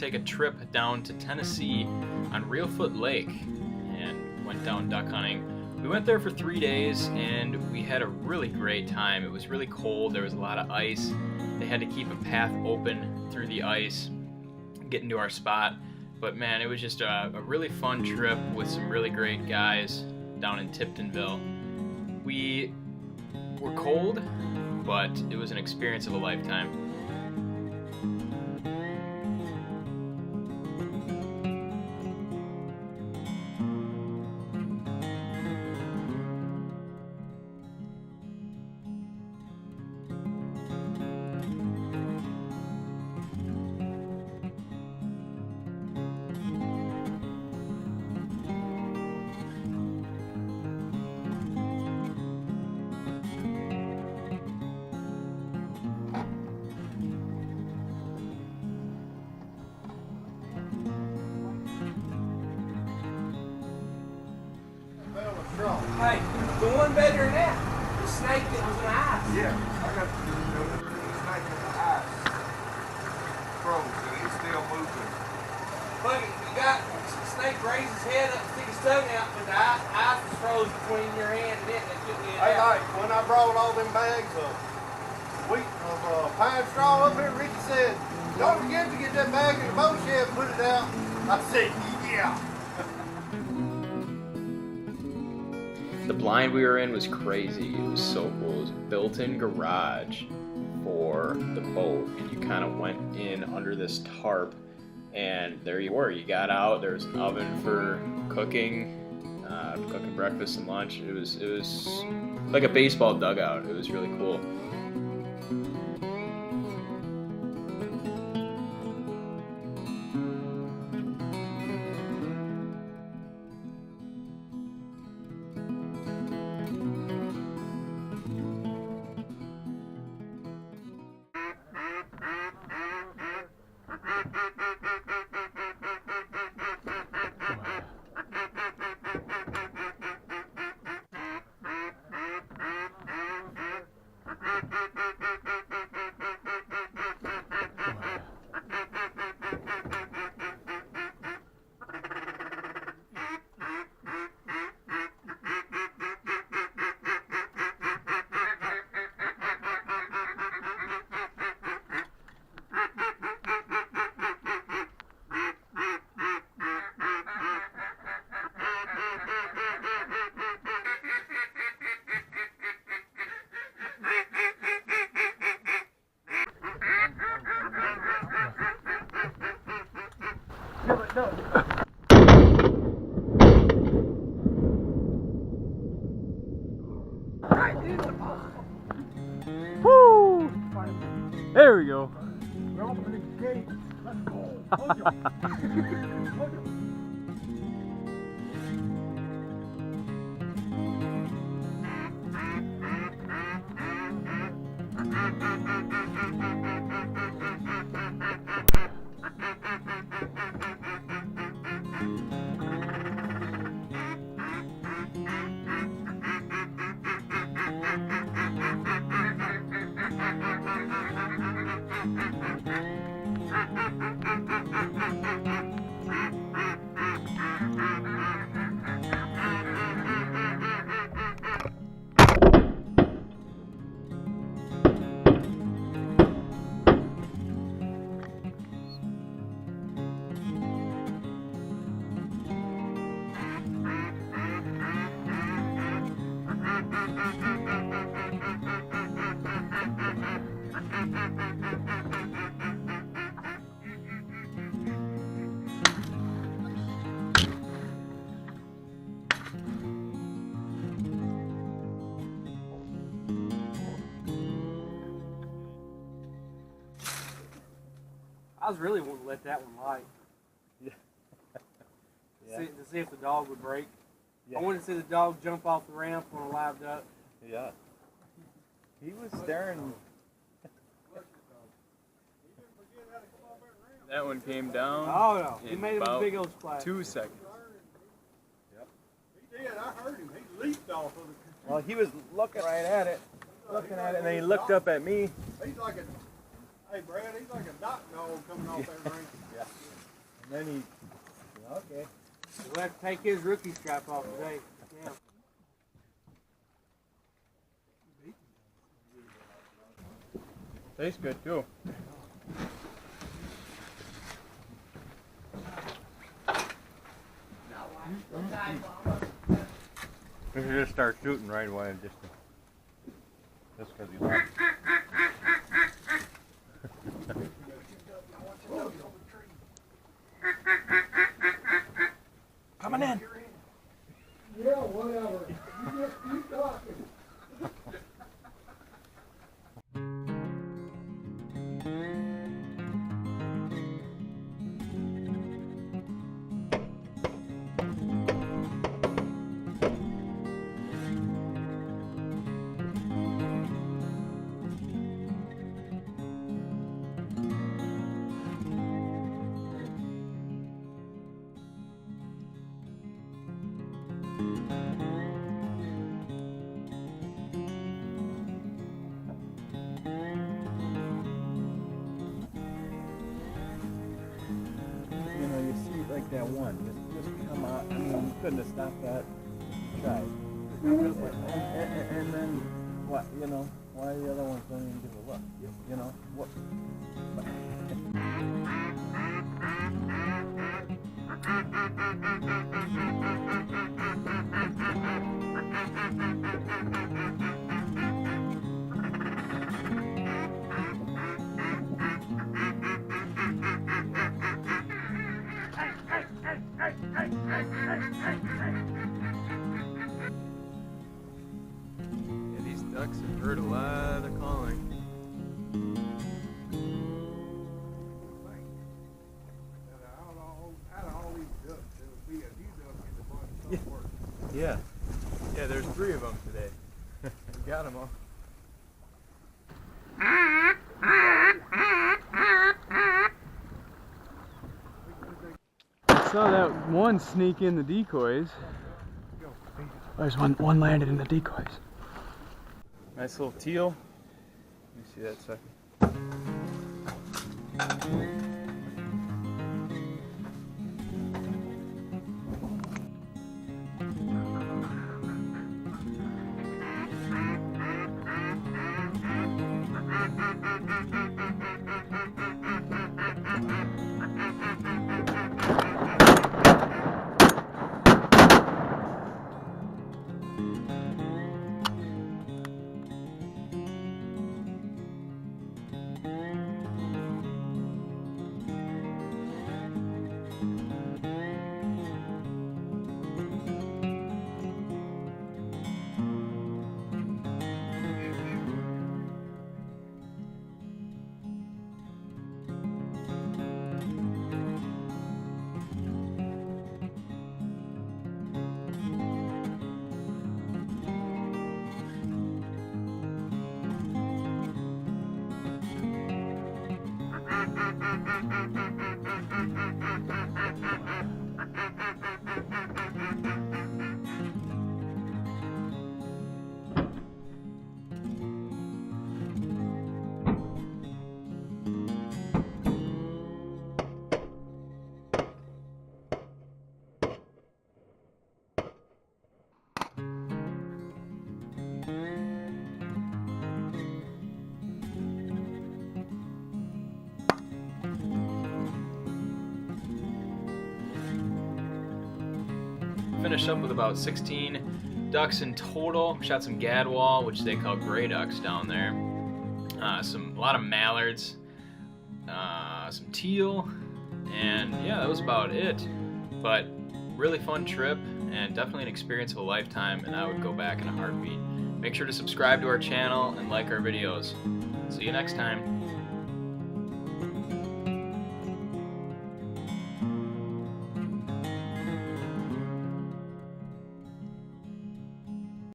take a trip down to Tennessee on Reelfoot Lake and went down duck hunting. We went there for 3 days and we had a really great time. It was really cold, there was a lot of ice. They had to keep a path open through the ice, getting to our spot. But man, it was just a really fun trip with some really great guys down in Tiptonville. We were cold, but it was an experience of a lifetime. Hey, the one better than that, the snake that was in the ice. Yeah, I got the snake in the ice. Froze, and he's still moving. Look, you got the snake raised his head up, stick his tongue out, but the ice was froze between your hand and it, and it couldn't get Hey, out. like, when I brought all them bags of wheat, pine straw up here, Ricky said, don't forget to get that bag in the boat shed and put it out. I said, yeah. The blind we were in was crazy. It was so cool. It was a built-in garage for the boat, and you kind of went in under this tarp, and there you were. You got out. There was an oven for cooking breakfast and lunch. It was like a baseball dugout. It was really cool. Woo! There we go. We're opening the gate. Let's go. I was really wanting to let that one light. Yeah. To see if the dog would break. Yeah. I wanted to see the dog jump off the ramp on a live duck. Yeah. He was staring. That one came down. Oh no, he in made him a about big old splash. 2 seconds. Yep. He did, I heard him. He leaped off of it. Well, he was looking right at it, and then he looked up at me. He's like a, hey Brad, he's like a dock dog coming off that ring. Yeah. then he, okay. We'll have to take his rookie strap off today. Yeah. Tastes good too. We should just start shooting right away, just because he's not. Coming in. Yeah, whatever. You just keep talking. You know, you see like that one, just come out. I mean, you couldn't have stopped that. Try. And then what? You know, why the other ones don't even give a look? You know what? Yeah, these ducks have heard a lot of calling. Yeah. Yeah, there's 3 of them today. We got them all. I saw that one sneak in the decoys. There's one landed in the decoys. Nice little teal. Let me see that second. Finished up with about 16 ducks in total. Shot some gadwall, which they call gray ducks down there. A lot of mallards, some teal, and yeah, that was about it. But really fun trip and definitely an experience of a lifetime, and I would go back in a heartbeat. Make sure to subscribe to our channel and like our videos. See you next time.